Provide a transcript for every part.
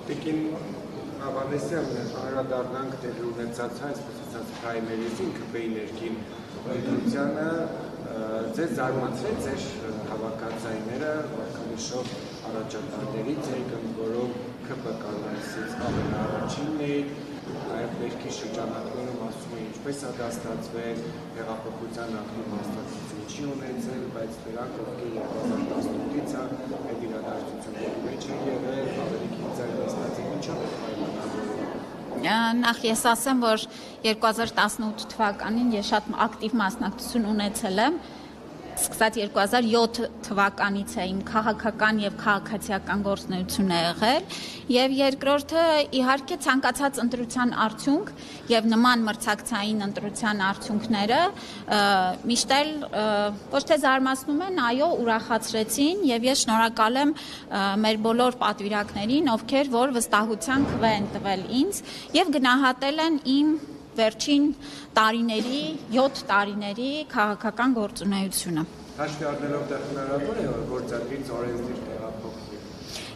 Տիկին Ավանեսյան անդրադառնանք տեղի ունեցած այսպես ասած պրայմերիզին ԿՊ-ի ներքին ընտրությանը ձեզ զարմացրեց ձեր հավաքածայինները վարկանիշով առաջատարներից եկան, որով ԿՊ կանոնացից ավելի առաջինն էին, նաև ներքի շրջանակներում ասում են ինչպես է դա ստացվել, հեղափոխության ակտիվ մասնակցություն չի ունեցել, բայց նրանք ովքեր 2018-ից այդ իրադարձությունների մեջ են եղել, ավելի քիչ զարգացած ինչով Նախ ես ասեմ, որ 2018 թվականին ես շատ ակտիվ մասնակցություն ունեցել եմ, սկսած 2007 թվականից է իմ քաղաքական և քաղաքացիական գործունեությունը եղել և երկրորդը իհարկե ցանկացած ընտրության արդյունք և նման մրցակցային ընտրության արդյունքները միշտ էլ ոչ թե զարմացնում են, այո, ուրախացրեցին և ես շնորհակալ եմ մեր բոլոր պատվիրակներին, ովքեր որ վստահության քվե են տվել ինձ և գնահատել են իմ վերջին տարիների, 7 տարիների քաղաքական գործունեությունը։ Հաշվի առնելով դա հնարավոր է, որ գործադրից օրենսդիր տեղափոխվի։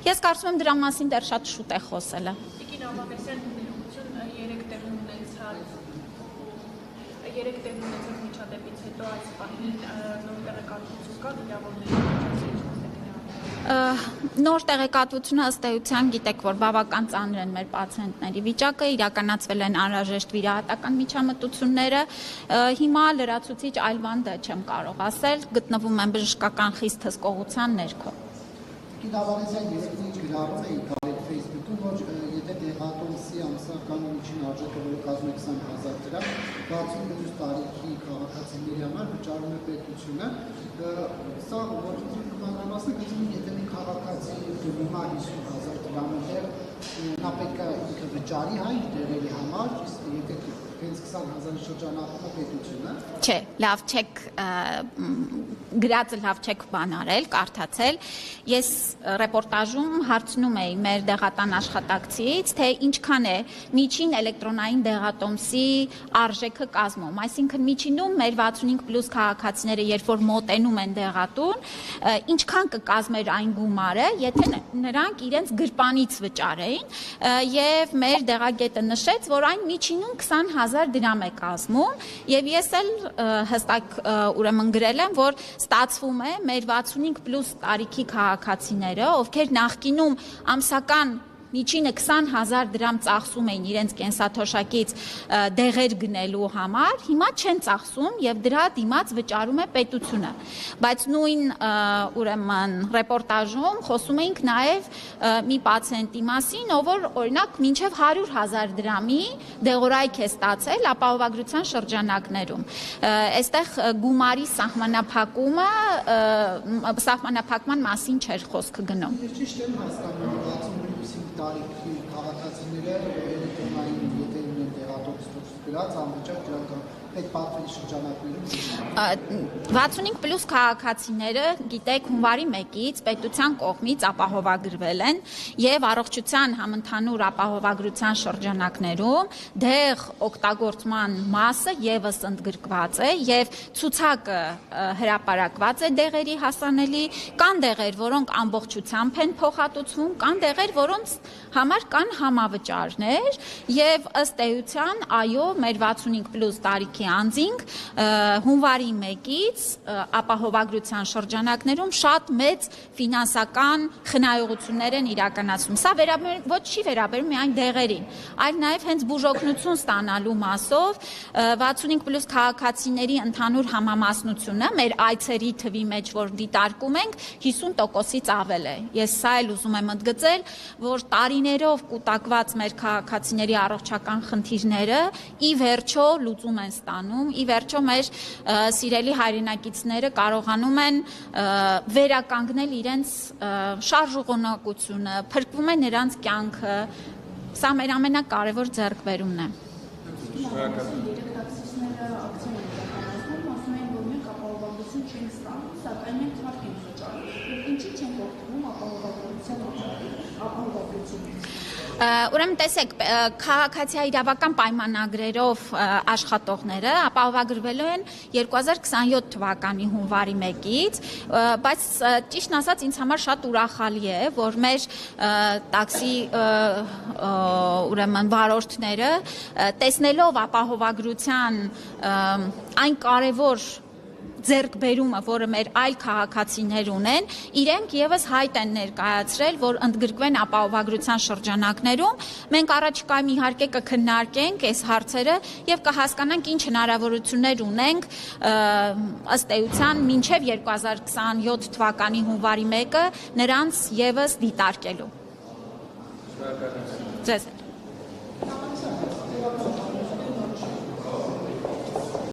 Ես կարծում եմ դրա մասին դեռ շատ շուտ է խոսելը։ Տիկին Ավանեսյան ներողություն 3 տեղ ունեցած միջադեպից հետո այս պահին նոր տեղեկատվություն կա վիրավորների Նոր տեղեկատվությունը ըստ էության գիտեք, որ բավական ծանր են մեր պացիենտների վիճակը, իրականացվել են անհրաժեշտ վիրահատական միջամտությունները, հիմա լրացուցիչ այլ բան դա չեմ կարող ասել, գտնվում են բժշկական խիստ հսկողության ներքո։ Տիկին Ավանեսյան, ես ինչ գրառում էի կարել Facebook-ում, որ եթե դեղատոմսի ամսական միջին արժեքը, որը կազմում է 20,000 դրամ, 60+ տարիքի քաղաքացիների համար վճարում է պետությունը, սա որ մանրամասն գծում եթե մի քաղաքացի դիմա 50,000 դրամը դեր, նա պետք է ինքը վճարի հայ դերերի համար, եթե հենց 20,000 շրջանակում է պետությունը։ Չէ, լավ չեք գրածը լավ չեք բան արել, կարդացել։ Ես ռեպորտաժում հարցնում էի մեր դեղատան աշխատակցից, թե ինչքան է միջին էլեկտրոնային դեղատոմսի արժեքը կազմում։ Այսինքն միջինում մեր 65+ քաղաքացիները, երբ որ մոտենում են դեղատուն, ինչքան կկազմեր այն գումարը, եթե նրանք իրենց գրպանից վճարեին, եւ մեր դեղագետը նշեց, որ այն միջինում 20,000 դրամ է կազմում, եւ ես էլ հստակ ուրեմն գրել եմ, որ ստացվում է մեր 65+ տարիքի քաղաքացիները, ովքեր նախկինում ամսական միջինը 20,000 դրամ ծախսում էին իրենց կենսաթոշակից դեղեր գնելու համար, հիմա չեն ծախսում եւ դրա դիմաց վճարում է պետությունը։ Բայց նույն ուրեմն ռեպորտաժում խոսում էինք նաեւ մի պացիենտի մասին, ով որ օրինակ մինչեւ 100,000 դրամի դեղորայք է ստացել ապահովագրության շրջանակներում։ Այստեղ գումարի սահմանափակման մասին չէր խոսքը գնում։ Ճիշտ եմ հասկանում, 65 տարիքի քաղաքացիները էլեկտրոնային եթե ունեն դեղատոմս գրած անվճար դրանք այդ պատվի շրջանակներում 65+ քաղաքացիները, գիտեք, հունվարի 1-ից պետության կողմից ապահովագրվել են եւ առողջության համընդհանուր ապահովագրության շրջանակներում դեղ օգտագործման մասը եւս ընդգրկված է եւ ցուցակը հրապարակված է դեղերի հասանելի, կան դեղեր, որոնք ամբողջությամբ են փոխհատուցվում, կան դեղեր, որոնց համար կան համավճարներ եւ ըստ էության, այո, մեր 65+ տարիքի անձինք հունվարի 1-ից ապահովագրության շրջանակներում շատ մեծ ֆինանսական խնայողություններ են իրականացում։ Սա ոչ չի վերաբերում միայն դեղերին, այլ նաև հենց բուժօգնություն ստանալու մասով 65+ քաղաքացիների ընդհանուր համամասնությունը մեր այցերի թվի մեջ, որ դիտարկում ենք, 50%-ից ավել է։ Ես սա էլ ուզում եմ ընդգծել, որ տարիներով կուտակված մեր քաղաքացիների առողջական խնդիրները ի վերջո լուծում են ստանում, ի վերջո մեր սիրելի հայրենակիցները կարողանում են վերականգնել իրենց շարժուղանակությունը, փրկվում է նրանց կյանքը, սա մեր ամենակարևոր ձեռքբերումն է։ Ուրեմն տեսեք, քաղաքացիական իրավական պայմանագրերով աշխատողները ապահովագրվելու են 2027 թվականի հունվարի 1-ից, բայց ճիշտն ասած ինձ համար շատ ուրախալի է, որ մեր տաքսի ուրեմն վարորդները տեսնելով ապահովագրության այն կարևոր ձեռքբերումը, որը մեր այլ քաղաքացիներ ունեն, իրենք եւս հայտ են ներկայացրել, որ ընդգրկվեն ապահովագրության շրջանակներում։ Մենք առաջիկայում իհարկե կքննարկենք այս հարցերը եւ կհասկանանք ինչ հնարավորություններ ունենք ըստ էության մինչեւ 2027 թվականի հունվարի 1-ը նրանց եւս դիտարկելու։ Ձեզ